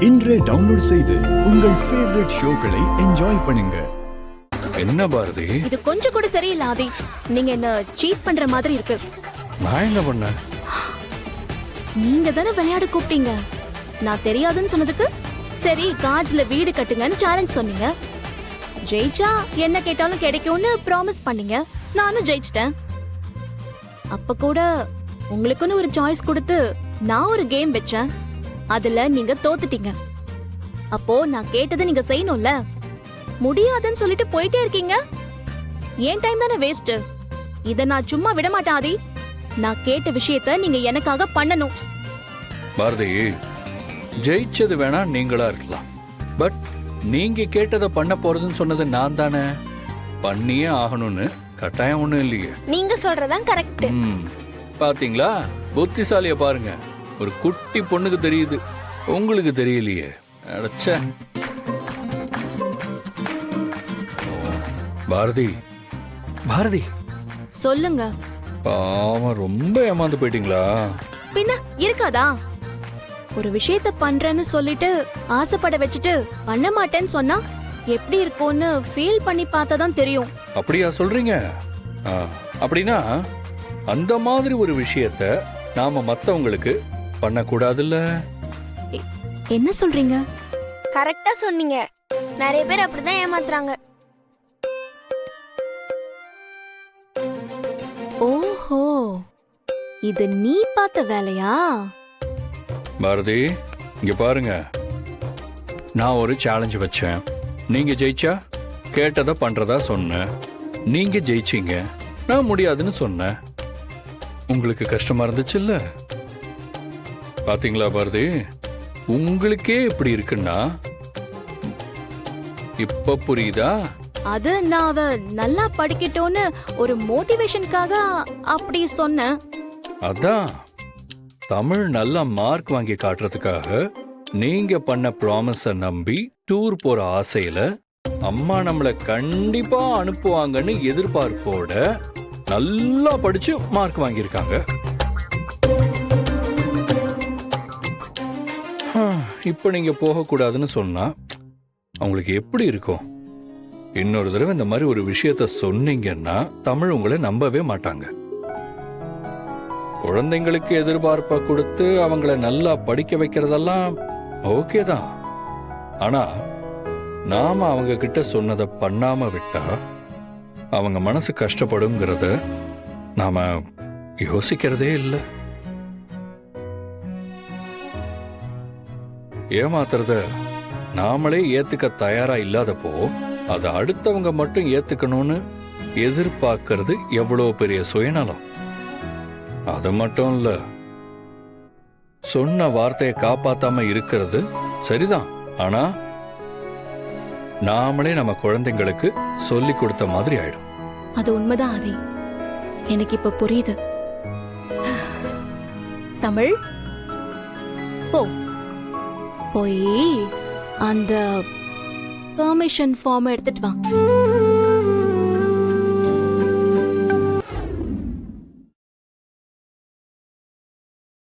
இன்றே டவுன்லோட் செய்து உங்கள் ஃபேவரட் ஷோக்களை என்ஜாய் பண்ணுங்க. என்ன பாரதி, இது கொஞ்சம் கூட சரியில்லை ஆதி. நீங்க என்ன சீட் பண்ற மாதிரி இருக்கு. நான் என்ன பண்ணேன்? நீங்க தானே விளையாட கூப்பிட்டீங்க. நான் தெரியாதுன்னு சொன்னதுக்கு சரி கார்ட்ஸ்ல வீடு கட்டுங்கன்னு சேலஞ்ச் சொன்னீங்க. ஜெயிச்சா என்ன கேட்டாலும் கிடைக்கும்னு ப்ராமிஸ் பண்ணீங்க. நானும் ஜெயிச்சிட்டேன். அப்ப கூட உங்களுக்குன்னு ஒரு சாய்ஸ் கொடுத்து நான் ஒரு கேம் வச்சேன். அதுல நீங்க தோத்துட்டீங்க. அப்போ நான் கேட்டதை நீங்க செய்யணும்ல. முடியாதுன்னு சொல்லிட்டு போயிட்டே இருக்கீங்க. ஏன் டைம் தானே வேஸ்ட். இத நான் சும்மா விட மாட்டேன் ஆதி. நான் கேட்ட விஷயத்த நீங்க எனக்காக பண்ணணும். பாரதி, ஜெயிச்சது வேணா நீங்களா இருக்கலாம். பட் நீங்க கேட்டதை பண்ண போறதுன்னு சொன்னது நான் தானே. பண்ணியே ஆகணும்னு கட்டாயம் ஒண்ணும் இல்லையே. நீங்க சொல்றதான் கரெக்ட். பாத்தீங்களா, புத்திசாலிய பாருங்க. ஒரு குட்டி பொண்ணுக்கு தெரியுது, உங்களுக்கு தெரியலையே. அடச்சே. பாரதி, பாரதி சொல்லுங்க. பாவம், ரொம்ப ஏமாந்து போயிட்டீங்களா? பின்ன இருக்காதா? ஒரு விஷயத்த பண்றேன்னு சொல்லிட்டு ஆசைப்பட வச்சுட்டு பண்ண மாட்டேன்னு சொன்னா எப்படி இருக்கும்னு ஃபீல் பண்ணி பார்த்தாதான் தெரியும். அப்படியா சொல்றீங்க? அப்படின்னா அந்த மாதிரி ஒரு விஷயத்த நாம மத்தவங்களுக்கு பண்ணக்கூடாதுல்ல? என்ன சொல்றீங்க? கரெக்டா சொன்னீங்க. நிறைய பேர் அப்படிதான் ஏமாத்துறாங்க. ஓஹோ, இது நீ பார்த்த வேலையா? பாரதி, இங்க பாருங்க. நான் ஒரு சேலஞ்ச் வச்சேன். நீங்க ஜெயிச்சா கேட்டதை பண்றதா சொன்னேன். நீங்க ஜெயிச்சீங்க. நான் முடியாதுன்னு சொன்னேன். உங்களுக்கு கஷ்டமா இருந்துச்சு இல்ல? பாத்தீங்களா பாரதி, உங்களுக்கே இப்படி இருக்குன்னா இப்ப புரியுதா? அது நான் அவ நல்லா படிக்கட்டோன்னு ஒரு மோட்டிவேஷனுக்காக அப்படி சொன்னேன். அதான் தமிழ் நல்லா மார்க் வாங்கி காட்டுறதுக்காக நீங்க பண்ண ப்ராமிஸ நம்பி டூர் போற ஆசையில அம்மா நம்மளை கண்டிப்பா அனுப்புவாங்கன்னு எதிர்பார்ப்போட நல்லா படிச்சு மார்க் வாங்கியிருக்காங்க. இப்ப நீங்க போக கூடாதுன்னு சொன்னா அவங்களுக்கு எப்படி இருக்கும்? இன்னொரு தடவை இந்த மாதிரி ஒரு விஷயத்த சொன்னீங்கன்னா தமிழ் உங்களை நம்பவே மாட்டாங்க. குழந்தைங்களுக்கு எதிர்பார்ப்ப கொடுத்து அவங்கள நல்லா படிக்க வைக்கிறதெல்லாம் ஓகே தான். ஆனா நாம அவங்க கிட்ட சொன்னதை பண்ணாம விட்டா அவங்க மனசு கஷ்டப்படுங்கிறத நாம யோசிக்கிறதே இல்லை. ஏமாத்துறத நாமளே ஏத்துக்க தயாரா இல்லாதப்போ அதை அடுத்தவங்க மட்டும் ஏத்துக்கணும்னு எதிர்பார்க்கறது எவ்வளவு பெரிய சுயநலம். அது மட்டும் இல்ல, சொன்ன வார்த்தையை காப்பாத்தாம இருக்கிறது சரிதான். ஆனா நாமளே நம்ம குழந்தைங்களுக்கு சொல்லி கொடுத்த மாதிரி ஆயிடும். அது உண்மைதான் ஆதி. எனக்கு இப்ப புரியுது. தமிழ், போ போய் அந்த பெர்மிஷன் ஃபார்ம் எடுத்துட்டு வா.